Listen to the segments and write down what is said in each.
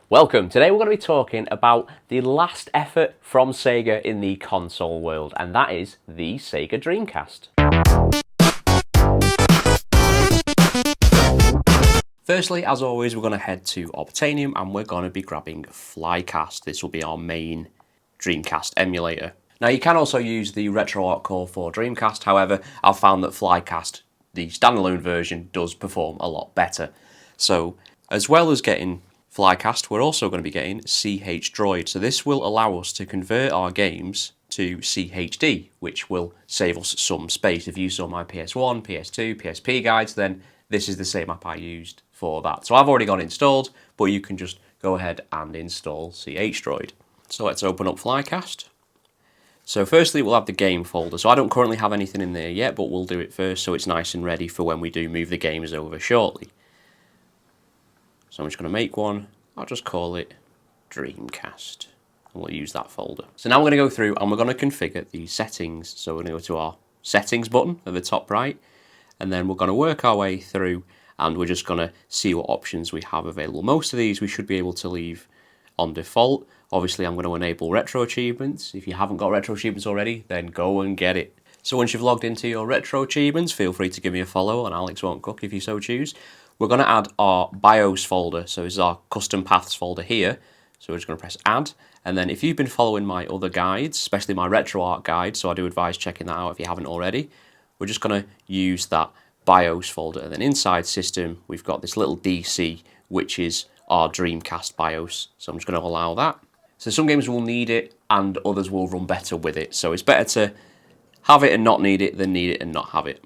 Welcome. Today we're going to be talking about the last effort from Sega in the console world, and that is the Sega Dreamcast. Firstly, as always, we're going to head to Obtainium and we're going to be grabbing Flycast. This will be our main Dreamcast emulator. Now you can also use the RetroArch core for Dreamcast, however, I've found that Flycast, the standalone version, does perform a lot better. So, as well as getting Flycast, we're also going to be getting CHDroid. So this will allow us to convert our games to CHD, which will save us some space. If you saw my PS1, PS2, PSP guides, then this is the same app I used for that. So I've already got it installed, but you can just go ahead and install CHDroid. So let's open up Flycast. So firstly, we'll have the game folder. So I don't currently have anything in there yet, but we'll do it first so it's nice and ready for when we do move the games over shortly. So I'm just going to make one. I'll just call it Dreamcast. And we'll use that folder. So now we're going to go through and we're going to configure the settings. So we're going to go to our settings button at the top right. And then we're going to work our way through and we're just going to see what options we have available. Most of these we should be able to leave on default. Obviously I'm going to enable retro achievements. If you haven't got retro achievements already, then go and get it. So once you've logged into your retro achievements, feel free to give me a follow on Alex Won't Cook if you so choose. We're going to add our BIOS folder, so this is our custom paths folder here. So we're just going to press add, and then if you've been following my other guides, especially my RetroArch guide, so I do advise checking that out if you haven't already, we're just going to use that BIOS folder, and then inside system we've got this little DC, which is our Dreamcast BIOS. So I'm just going to allow that. So some games will need it, and others will run better with it. So it's better to have it and not need it than need it and not have it.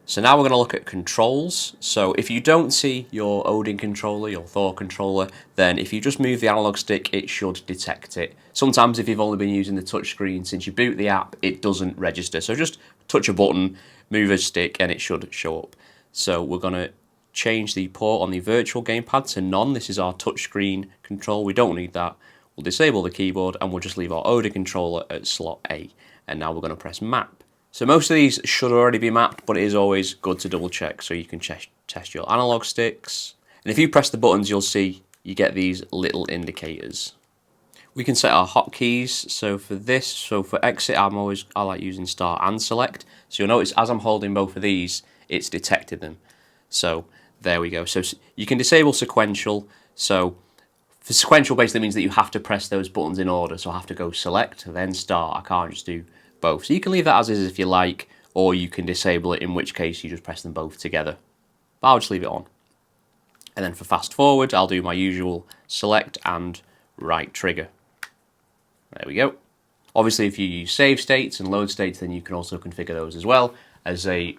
So now we're going to look at controls. So if you don't see your Odin controller, your Thor controller, then if you just move the analog stick, it should detect it. Sometimes if you've only been using the touchscreen since you boot the app, it doesn't register. So just touch a button, move a stick, and it should show up. So we're going to change the port on the virtual gamepad to none. This is our touchscreen control. We don't need that. We'll disable the keyboard and we'll just leave our Odin controller at slot A. And now we're going to press map. So most of these should already be mapped, but it is always good to double check so you can test your analog sticks. And if you press the buttons, you'll see you get these little indicators. We can set our hotkeys. So for this, for exit, I like using start and select. So you'll notice as I'm holding both of these, it's detected them. So there we go. So you can disable sequential. So for sequential basically means that you have to press those buttons in order. So I have to go select, then start. I can't just do both. So you can leave that as is if you like, or you can disable it, in which case you just press them both together. But I'll just leave it on. And then for fast forward, I'll do my usual select and right trigger. There we go. Obviously, if you use save states and load states, then you can also configure those as well. As a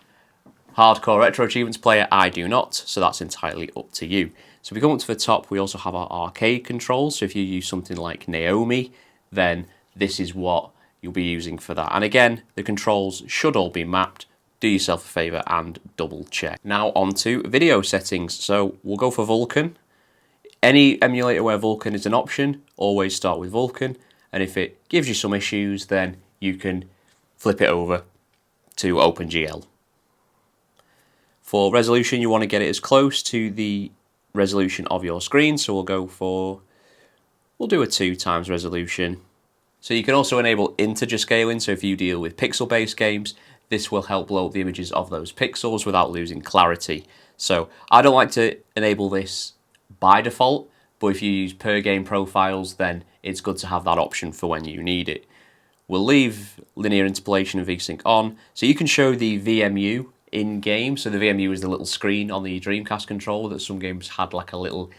hardcore retro achievements player, I do not, so that's entirely up to you. So if we come up to the top, we also have our arcade controls. So if you use something like Naomi, then this is what you'll be using for that. And again, the controls should all be mapped. Do yourself a favour and double check. Now on to video settings. So we'll go for Vulkan. Any emulator where Vulkan is an option, always start with Vulkan. And if it gives you some issues, then you can flip it over to OpenGL. For resolution, you want to get it as close to the resolution of your screen. So we'll do a 2x resolution. So you can also enable integer scaling, so if you deal with pixel-based games, this will help blow up the images of those pixels without losing clarity. So I don't like to enable this by default, but if you use per game profiles, then it's good to have that option for when you need it. We'll leave linear interpolation and VSync on, so you can show the VMU in-game. So the VMU is the little screen on the Dreamcast controller that some games had like a little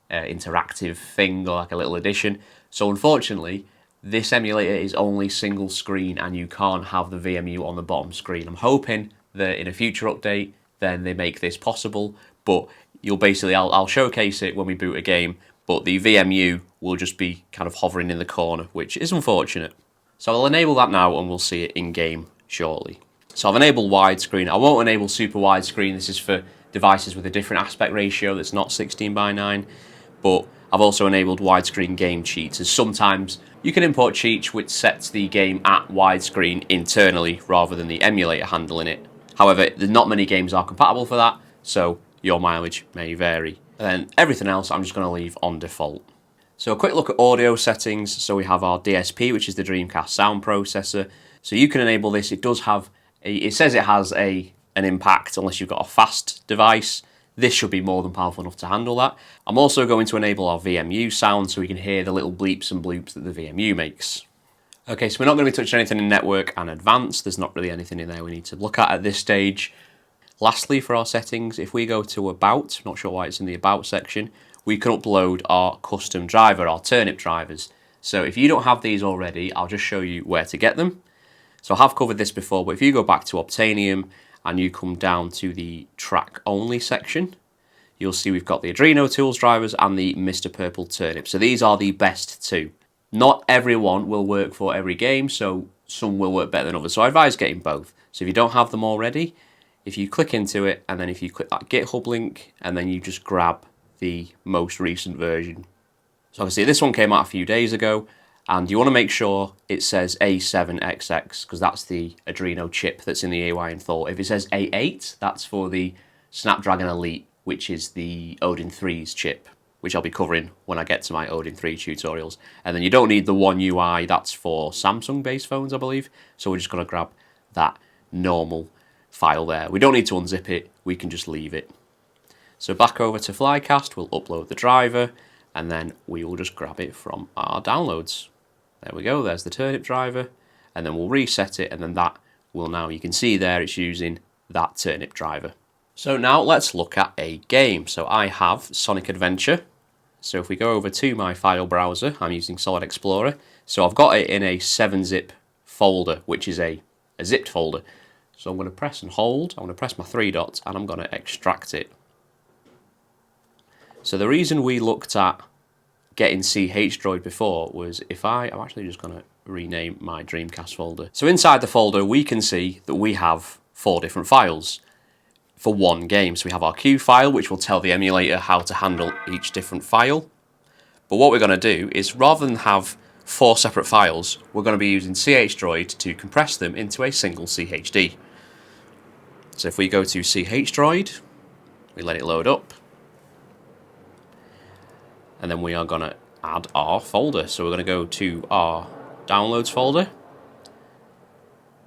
interactive thing or like a little addition. So unfortunately, this emulator is only single screen and you can't have the VMU on the bottom screen. I'm hoping that in a future update then they make this possible, but you'll basically, I'll showcase it when we boot a game, but the VMU will just be kind of hovering in the corner, which is unfortunate. So I'll enable that now and we'll see it in game shortly. So I've enabled widescreen. I won't enable super widescreen. This is for devices with a different aspect ratio that's not 16:9, but I've also enabled widescreen game cheats, as sometimes you can import cheats which sets the game at widescreen internally rather than the emulator handling it. However, not many games are compatible for that, so your mileage may vary. And then everything else I'm just going to leave on default. So a quick look at audio settings. So we have our DSP, which is the Dreamcast sound processor. So you can enable this. It does have it says it has an impact unless you've got a fast device. This should be more than powerful enough to handle that. I'm also going to enable our VMU sound so we can hear the little bleeps and bloops that the VMU makes. Okay, so we're not going to be touching anything in network and advanced. There's not really anything in there we need to look at this stage. Lastly, for our settings, if we go to About, not sure why it's in the About section, we can upload our custom driver, our Turnip drivers. So if you don't have these already, I'll just show you where to get them. So I have covered this before, but if you go back to Obtainium and you come down to the track only section, you'll see we've got the Adreno Tools drivers and the Mr. Purple Turnip. So these are the best two. Not everyone will work for every game, so some will work better than others. So I advise getting both. So if you don't have them already, if you click into it and then if you click that GitHub link and then you just grab the most recent version. So obviously this one came out a few days ago, and you want to make sure it says A7XX because that's the Adreno chip that's in the AYN Thor. If it says A8, that's for the Snapdragon Elite, which is the Odin 3's chip, which I'll be covering when I get to my Odin 3 tutorials. And then you don't need the One UI, that's for Samsung-based phones, I believe. So we're just going to grab that normal file there. We don't need to unzip it, we can just leave it. So back over to Flycast, we'll upload the driver, and then we will just grab it from our downloads. There we go, there's the Turnip driver, and then we'll reset it, and then that will now, you can see there, it's using that Turnip driver. So now let's look at a game. So I have Sonic Adventure. So if we go over to my file browser, I'm using Solid Explorer. So I've got it in a 7-zip folder, which is a zipped folder. So I'm going to press and hold, I'm going to press my 3 dots, and I'm going to extract it. So the reason we looked at getting CHDroid before was I'm actually just going to rename my Dreamcast folder. So inside the folder we can see that we have 4 different files for one game. So we have our Q file, which will tell the emulator how to handle each different file. But what we're going to do is, rather than have 4 separate files, we're going to be using CHDroid to compress them into a single CHD. So if we go to CHDroid, we let it load up, and then we are going to add our folder. So we're going to go to our downloads folder,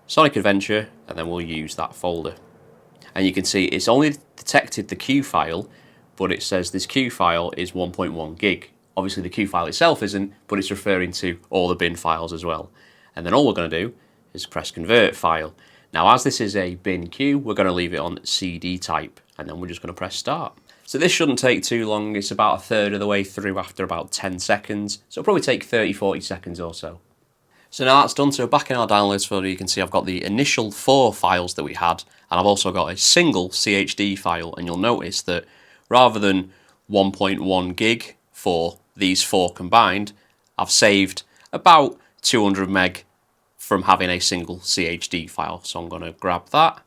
Sonic Adventure, and then we'll use that folder. And you can see it's only detected the Q file, but it says this Q file is 1.1 gig. Obviously the Q file itself isn't, but it's referring to all the bin files as well. And then all we're going to do is press convert file. Now as this is a bin Q, we're going to leave it on CD type, and then we're just going to press start. So this shouldn't take too long, it's about a third of the way through after about 10 seconds, so it'll probably take 30-40 seconds or so. So now that's done, so back in our downloads folder you can see I've got the initial 4 files that we had, and I've also got a single CHD file, and you'll notice that rather than 1.1 gig for these 4 combined, I've saved about 200 meg from having a single CHD file. So I'm going to grab that,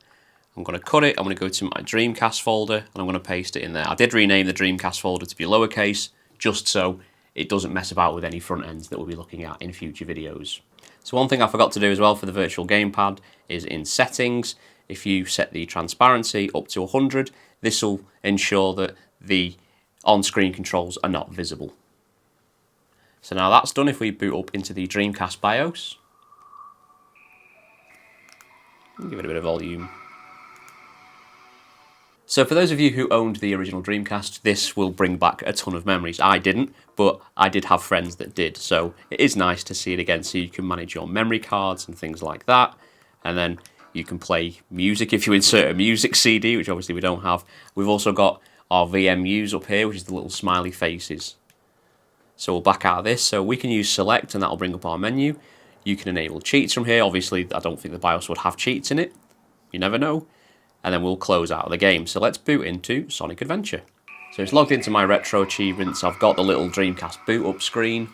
I'm going to cut it, I'm going to go to my Dreamcast folder, and I'm going to paste it in there. I did rename the Dreamcast folder to be lowercase, just so it doesn't mess about with any front ends that we'll be looking at in future videos. So one thing I forgot to do as well for the virtual gamepad is in settings, if you set the transparency up to 100, this will ensure that the on-screen controls are not visible. So now that's done, if we boot up into the Dreamcast BIOS, give it a bit of volume. So for those of you who owned the original Dreamcast, this will bring back a ton of memories. I didn't, but I did have friends that did, so it is nice to see it again, so you can manage your memory cards and things like that, and then you can play music if you insert a music CD, which obviously we don't have. We've also got our VMUs up here, which is the little smiley faces. So we'll back out of this, so we can use select and that'll bring up our menu. You can enable cheats from here. Obviously I don't think the BIOS would have cheats in it, you never know. And then we'll close out of the game. So let's boot into Sonic Adventure. So it's logged into my retro achievements. I've got the little Dreamcast boot up screen.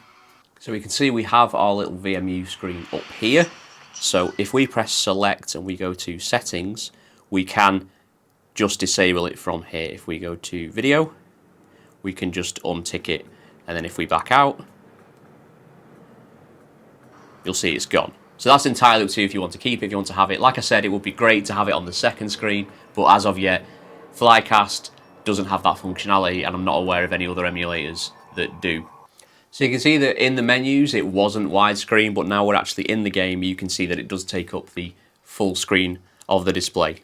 So we can see we have our little VMU screen up here. So if we press select and we go to settings, we can just disable it from here. If we go to video, we can just untick it. And then if we back out, you'll see it's gone. So that's entirely up to you if you want to keep it, if you want to have it. Like I said, it would be great to have it on the second screen, but as of yet, Flycast doesn't have that functionality, and I'm not aware of any other emulators that do. So you can see that in the menus it wasn't widescreen, but now we're actually in the game, you can see that it does take up the full screen of the display.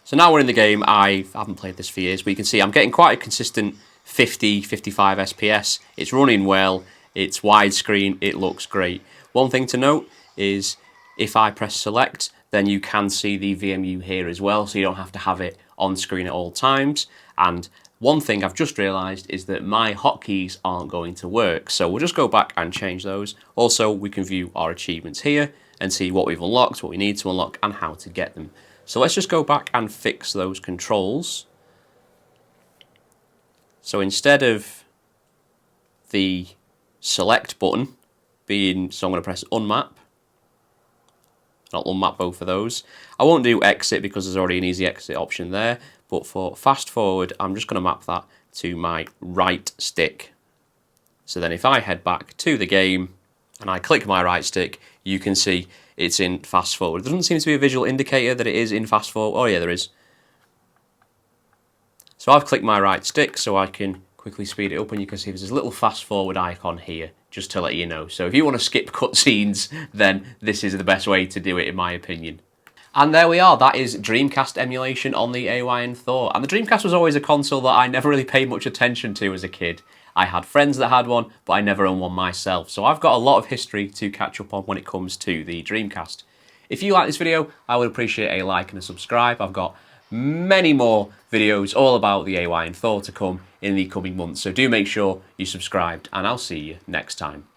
So now we're in the game. I haven't played this for years, but you can see I'm getting quite a consistent 50, 55 FPS. It's running well, it's widescreen, it looks great. One thing to note is if I press select, then you can see the VMU here as well, so you don't have to have it on screen at all times. And one thing I've just realised is that my hotkeys aren't going to work, so we'll just go back and change those. Also, we can view our achievements here and see what we've unlocked, what we need to unlock, and how to get them. So let's just go back and fix those controls. So instead of the select button being, so I'm going to press unmap. I'll unmap both of those. I won't do exit because there's already an easy exit option there, but for fast forward, I'm just going to map that to my right stick. So then if I head back to the game and I click my right stick, you can see it's in fast forward. There doesn't seem to be a visual indicator that it is in fast forward. Oh yeah, there is. So I've clicked my right stick so I can quickly speed it up, and you can see there's this little fast forward icon here, just to let you know. So if you want to skip cutscenes, then this is the best way to do it in my opinion. And there we are, that is Dreamcast emulation on the AYN Thor. And the Dreamcast was always a console that I never really paid much attention to as a kid. I had friends that had one, but I never owned one myself. So I've got a lot of history to catch up on when it comes to the Dreamcast. If you like this video, I would appreciate a like and a subscribe. I've got many more videos all about the AYN Thor to come in the coming months. So do make sure you subscribed, and I'll see you next time.